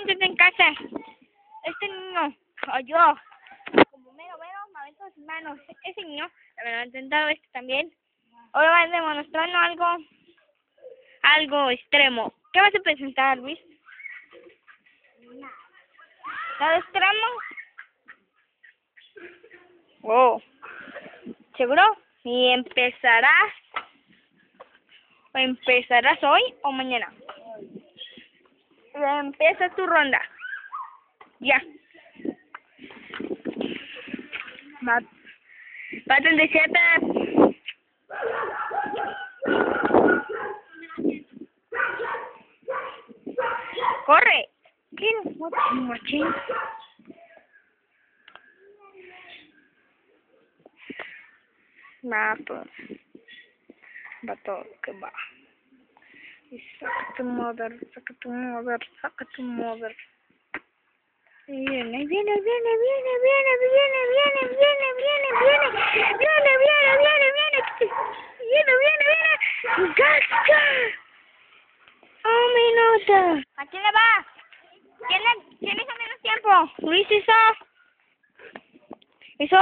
siéntate en casa. Este niño, o yo, como mero, me avento sus manos. Ese niño, me lo ha intentado este también. Ahora va a demostrarnos algo extremo. ¿Qué vas a presentar, Luis? ¿Nada extremo? Oh, ¿seguro? ¿Y empezarás hoy o mañana? Empieza tu ronda. Ya. Va 37. Corre. ¿Quién? Machín. Va todo que va. Y saca tu mother. Y viene. ¡Gasca! ¡Oh, minuto! ¿A quién le va? ¿Quién hizo menos tiempo? Luis hizo